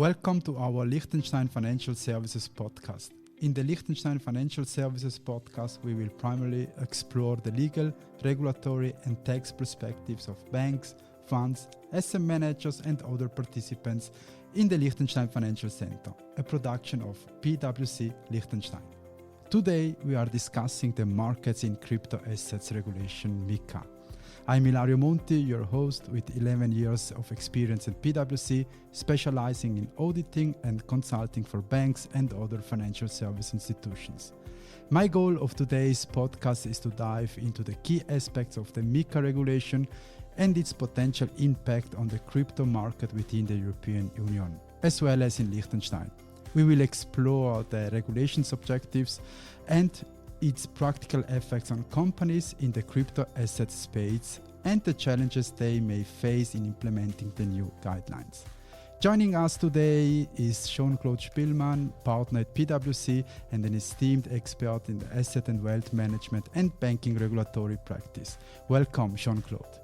Welcome to our Liechtenstein Financial Services podcast. In the Liechtenstein Financial Services podcast, we will primarily explore the legal, regulatory and tax perspectives of banks, funds, asset managers and other participants in the Liechtenstein Financial Center, a production of PwC Liechtenstein. Today, we are discussing the markets in crypto assets regulation MiCA. I'm Ilario Monti, your host with 11 years of experience at PwC, specializing in auditing and consulting for banks and other financial service institutions. My goal of today's podcast is to dive into the key aspects of the MiCA regulation and its potential impact on the crypto market within the European Union, as well as in Liechtenstein. We will explore the regulation's objectives and its practical effects on companies in the crypto asset space and the challenges they may face in implementing the new guidelines. Joining us today is Jean-Claude Spielmann, partner at PwC and an esteemed expert in the asset and wealth management and banking regulatory practice. Welcome, Jean-Claude.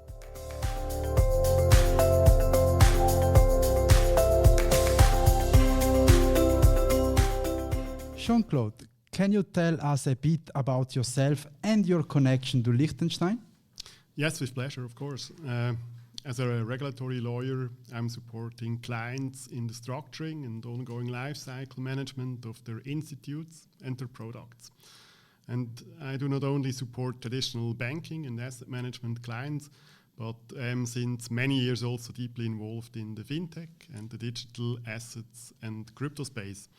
Jean-Claude, can you tell us a bit about yourself and your connection to Liechtenstein? Yes, with pleasure, of course. As a regulatory lawyer, I'm supporting clients in the structuring and ongoing lifecycle management of their institutes and their products. And I do not only support traditional banking and asset management clients, but am since many years also deeply involved in the fintech and the digital assets and crypto space,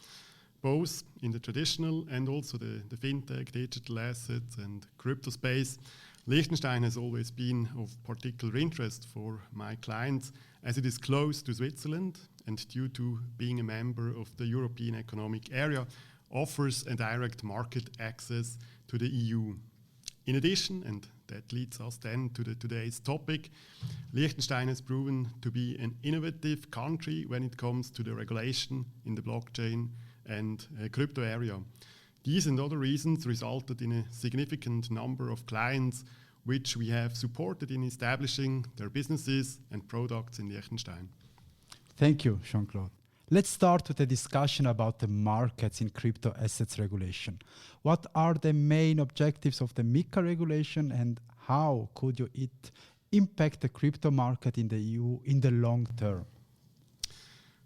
both in the traditional and also the fintech, digital assets and crypto space. Liechtenstein has always been of particular interest for my clients as it is close to Switzerland and due to being a member of the European Economic Area offers a direct market access to the EU. In addition, and that leads us then to today's topic, Liechtenstein has proven to be an innovative country when it comes to the regulation in the blockchain and crypto area. These and other reasons resulted in a significant number of clients which we have supported in establishing their businesses and products in Liechtenstein. Thank you, Jean-Claude. Let's start with a discussion about the markets in crypto assets regulation. What are the main objectives of the MiCA regulation and how could it impact the crypto market in the EU in the long term?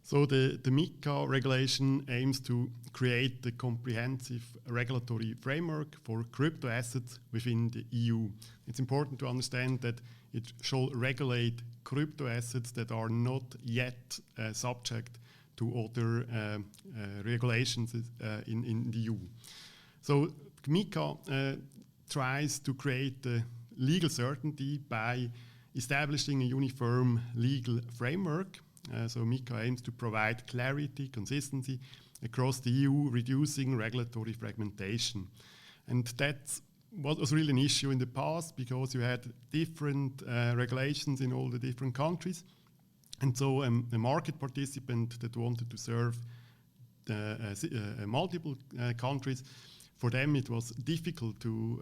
So the MiCA regulation aims to create a comprehensive regulatory framework for crypto assets within the EU. It's important to understand that it shall regulate crypto assets that are not yet subject to other regulations in the EU. So MiCA tries to create legal certainty by establishing a uniform legal framework. So MiCA aims to provide clarity, consistency across the EU, reducing regulatory fragmentation. And that's what was really an issue in the past because you had different regulations in all the different countries. And so a market participant that wanted to serve multiple countries, for them it was difficult to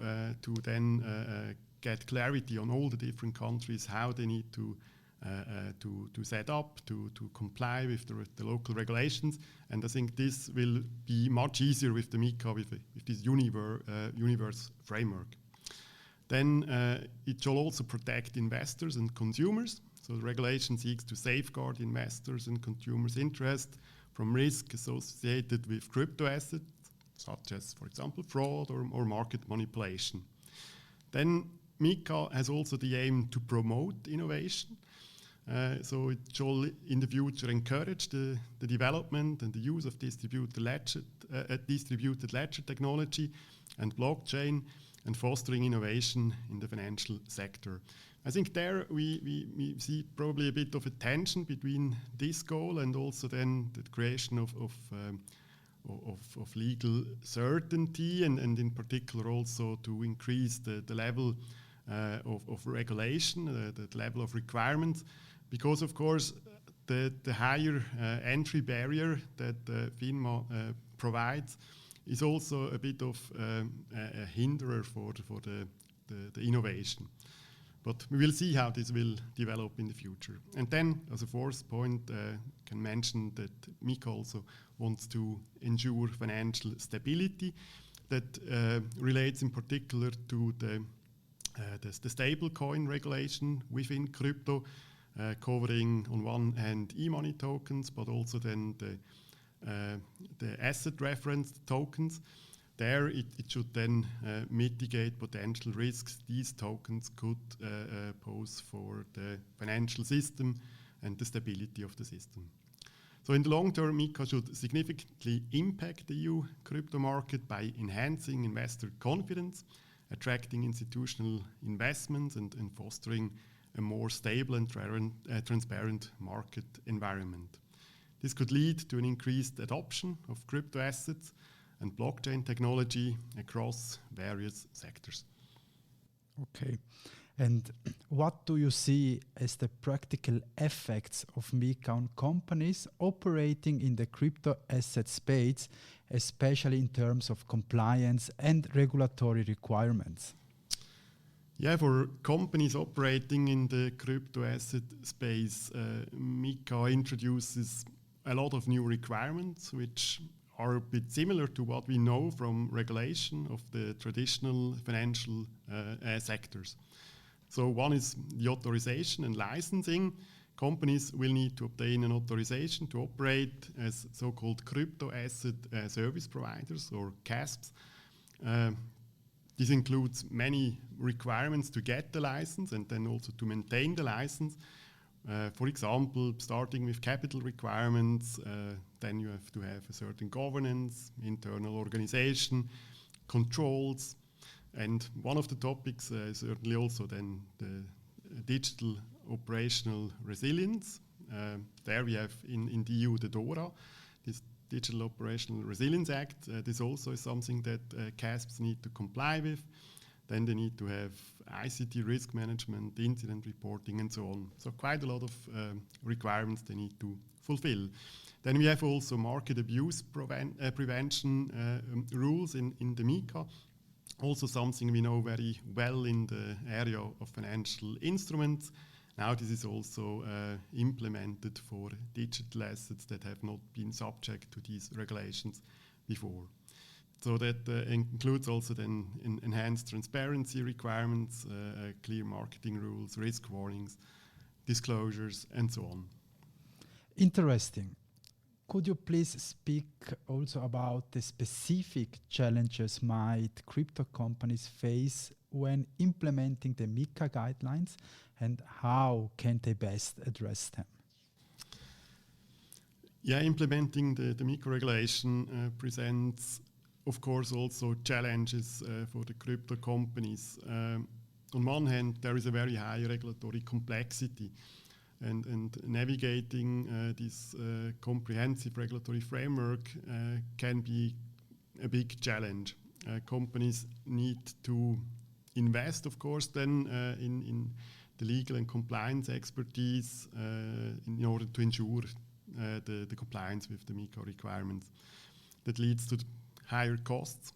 then get clarity on all the different countries, how they need to set up, to comply with the local regulations. And I think this will be much easier with the MiCA, with this universe framework. Then it shall also protect investors and consumers. So the regulation seeks to safeguard investors and consumers' interest from risk associated with crypto assets, such as, for example, fraud or market manipulation. Then MiCA has also the aim to promote innovation. So it shall in the future encourage the development and the use of distributed ledger technology and blockchain and fostering innovation in the financial sector. I think there we see probably a bit of a tension between this goal and also then the creation of legal certainty and in particular also to increase the level of regulation, the level of requirements. Because, of course, the higher entry barrier that FINMA provides is also a bit of a hinderer for the innovation. But we will see how this will develop in the future. And then, as a fourth point, can mention that MiCA also wants to ensure financial stability. That relates in particular to the stablecoin regulation within crypto, covering on one hand e-money tokens, but also then the asset referenced tokens. There it should then mitigate potential risks these tokens could pose for the financial system and the stability of the system. So in the long term, MiCA should significantly impact the EU crypto market by enhancing investor confidence, attracting institutional investments, and fostering a more stable and transparent market environment. This could lead to an increased adoption of crypto assets and blockchain technology across various sectors. Okay. And what do you see as the practical effects of MiCA on companies operating in the crypto asset space, especially in terms of compliance and regulatory requirements? Yeah, for companies operating in the crypto asset space, MiCA introduces a lot of new requirements, which are a bit similar to what we know from regulation of the traditional financial sectors. So one is the authorization and licensing. Companies will need to obtain an authorization to operate as so-called crypto asset service providers, or CASPs. This includes many requirements to get the license and then also to maintain the license. For example, starting with capital requirements, then you have to have a certain governance, internal organization, controls, and one of the topics is certainly also then the digital operational resilience. There we have in the EU the DORA, this Digital Operational Resilience Act. This also is something that CASPs need to comply with. Then they need to have ICT risk management, incident reporting, and so on. So quite a lot of requirements they need to fulfill. Then we have also market abuse prevention rules in the MiCA. Also something we know very well in the area of financial instruments. Now this is also implemented for digital assets that have not been subject to these regulations before. So that includes also then enhanced transparency requirements, clear marketing rules, risk warnings, disclosures, and so on. Interesting. Could you please speak also about the specific challenges might crypto companies face when implementing the MiCA guidelines, and how can they best address them? Yeah, implementing the MiCA regulation presents, of course, also challenges for the crypto companies. On one hand, there is a very high regulatory complexity. And navigating this comprehensive regulatory framework can be a big challenge. Companies need to invest, of course, then in the legal and compliance expertise in order to ensure the compliance with the MiCA requirements. That leads to higher costs.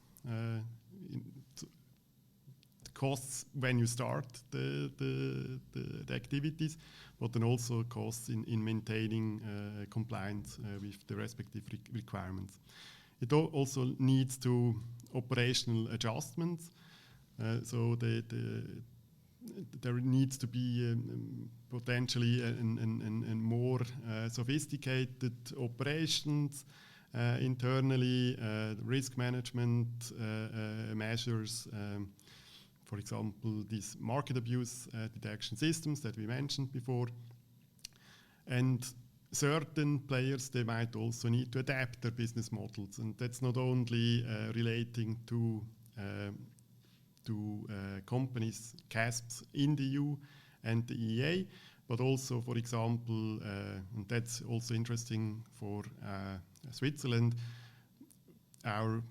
Costs when you start the activities, but then also costs in maintaining compliance with the respective requirements. It also needs to operational adjustments. So there needs to be potentially a more sophisticated operations internally, risk management measures. For example, these market abuse detection systems that we mentioned before. And certain players, they might also need to adapt their business models. And that's not only relating to companies, CASPs in the EU and the EEA, but also, for example, and that's also interesting for Switzerland, our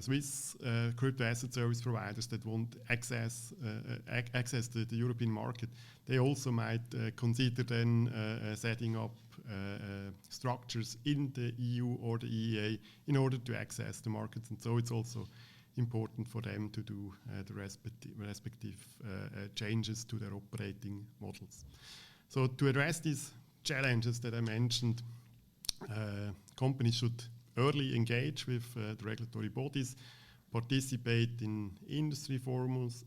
Swiss crypto asset service providers that want access to the European market, they also might consider then setting up structures in the EU or the EEA in order to access the markets. And so it's also important for them to do the respective changes to their operating models. So to address these challenges that I mentioned, companies should early engage with the regulatory bodies, participate in industry forums,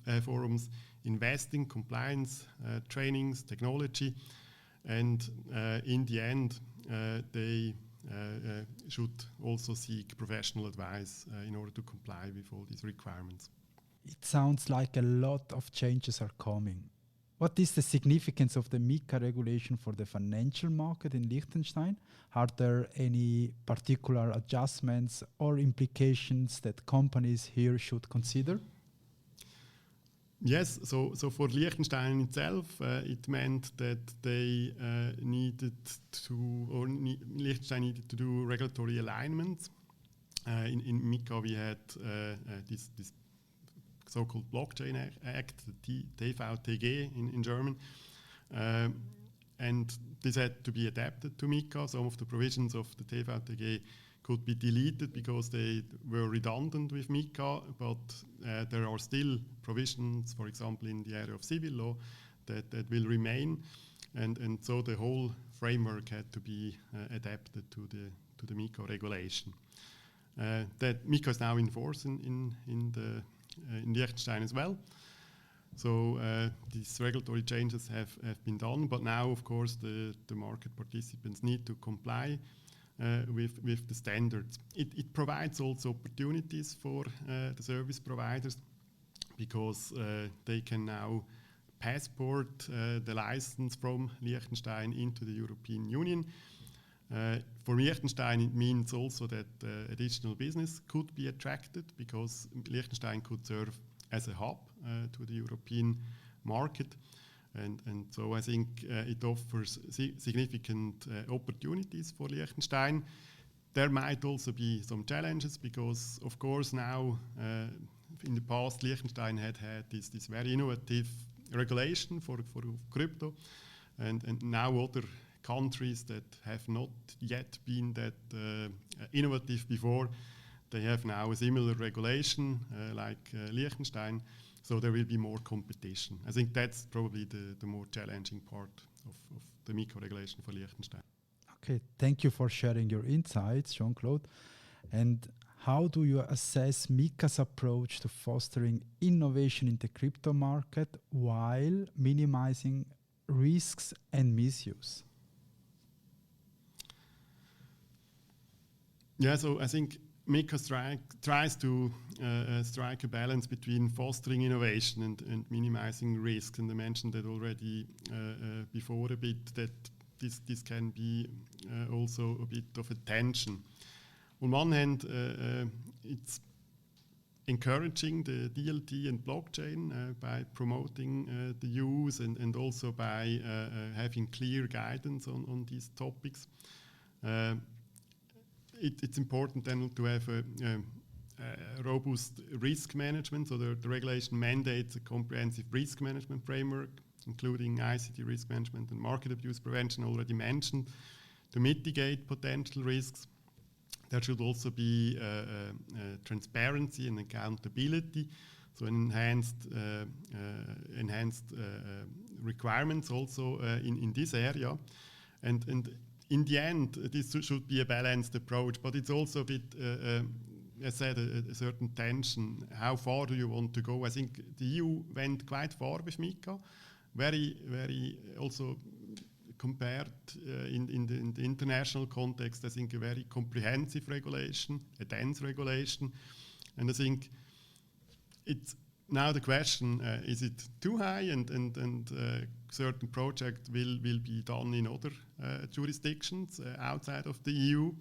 invest in compliance trainings, technology, and in the end, they should also seek professional advice in order to comply with all these requirements. It sounds like a lot of changes are coming. What is the significance of the MiCA regulation for the financial market in Liechtenstein? Are there any particular adjustments or implications that companies here should consider? Yes, so for Liechtenstein itself, it meant that they Liechtenstein needed to do regulatory alignment. In MiCA we had this so-called Blockchain Act, the TVTG in German, and this had to be adapted to MiCA. Some of the provisions of the TVTG could be deleted because they were redundant with MiCA, but there are still provisions, for example, in the area of civil law that will remain, and so the whole framework had to be adapted to the MiCA regulation. That MiCA is now in force in Liechtenstein as well. So these regulatory changes have been done, but now, of course, the market participants need to comply with the standards. It provides also opportunities for the service providers because they can now passport the license from Liechtenstein into the European Union. For Liechtenstein, it means also that additional business could be attracted because Liechtenstein could serve as a hub to the European market. And so I think it offers significant opportunities for Liechtenstein. There might also be some challenges because, of course, now in the past, Liechtenstein had this very innovative regulation for crypto, and now other countries that have not yet been that innovative before, they have now a similar regulation like Liechtenstein, so there will be more competition. I think that's probably the more challenging part of the MiCA regulation for Liechtenstein. Okay, thank you for sharing your insights, Jean-Claude. And how do you assess MiCA's approach to fostering innovation in the crypto market while minimizing risks and misuse? Yeah, so I think MiCA tries to strike a balance between fostering innovation and minimizing risks. And I mentioned that already before a bit, that this can be also a bit of a tension. On one hand, it's encouraging the DLT and blockchain by promoting the use and also by having clear guidance on these topics. It's important then to have a robust risk management. So the regulation mandates a comprehensive risk management framework, including ICT risk management and market abuse prevention already mentioned, to mitigate potential risks. There should also be transparency and accountability, so enhanced requirements also in this area. And in the end, this should be a balanced approach, but it's also a bit, as I said, a certain tension. How far do you want to go? I think the EU went quite far with MiCA, very also compared in the international context, I think a very comprehensive regulation, a dense regulation. And I think it's now the question, is it too high and certain projects will be done in other jurisdictions outside of the EU?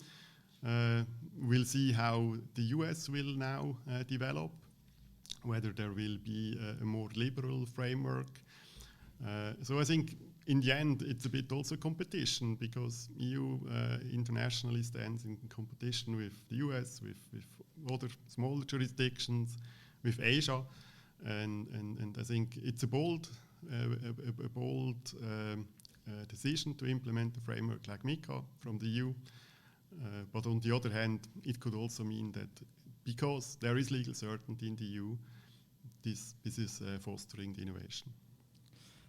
We'll see how the US will now develop, whether there will be a more liberal framework. So I think in the end it's a bit also competition because EU internationally stands in competition with the US, with other smaller jurisdictions, with Asia. And I think it's a bold decision to implement a framework like MiCA from the EU. But on the other hand, it could also mean that because there is legal certainty in the EU, this is fostering the innovation.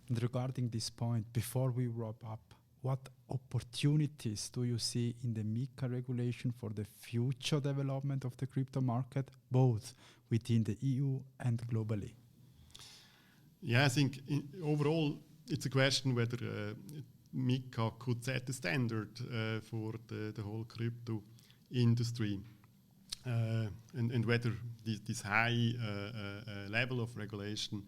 And regarding this point, before we wrap up, what opportunities do you see in the MiCA regulation for the future development of the crypto market, both within the EU and globally? Yeah, I think overall it's a question whether MiCA could set the standard for the whole crypto industry, and whether this high level of regulation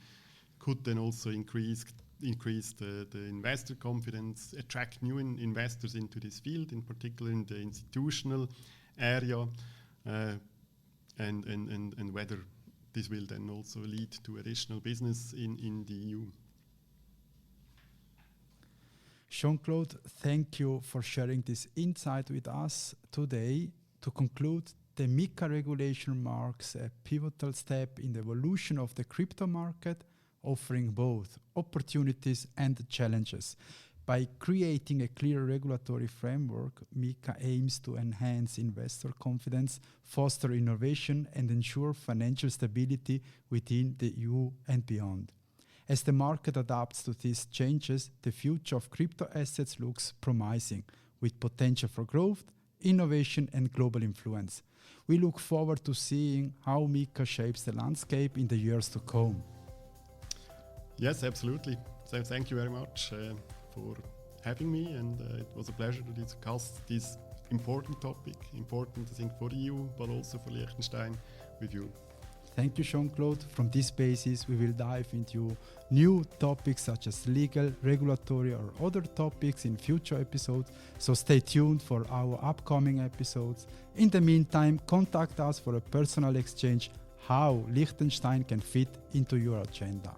could then also increase the investor confidence, attract new investors into this field, in particular in the institutional area, and whether this will then also lead to additional business in the EU. Jean-Claude, thank you for sharing this insight with us today. To conclude, the MiCA regulation marks a pivotal step in the evolution of the crypto market, offering both opportunities and challenges. By creating a clear regulatory framework, MiCA aims to enhance investor confidence, foster innovation, and ensure financial stability within the EU and beyond. As the market adapts to these changes, the future of crypto assets looks promising, with potential for growth, innovation, and global influence. We look forward to seeing how MiCA shapes the landscape in the years to come. Yes, absolutely. So thank you very much for having me, and it was a pleasure to discuss this important topic, important I think for the EU, but also for Liechtenstein with you. Thank you, Jean-Claude. From this basis, we will dive into new topics such as legal, regulatory, or other topics in future episodes, so stay tuned for our upcoming episodes. In the meantime, contact us for a personal exchange how Liechtenstein can fit into your agenda.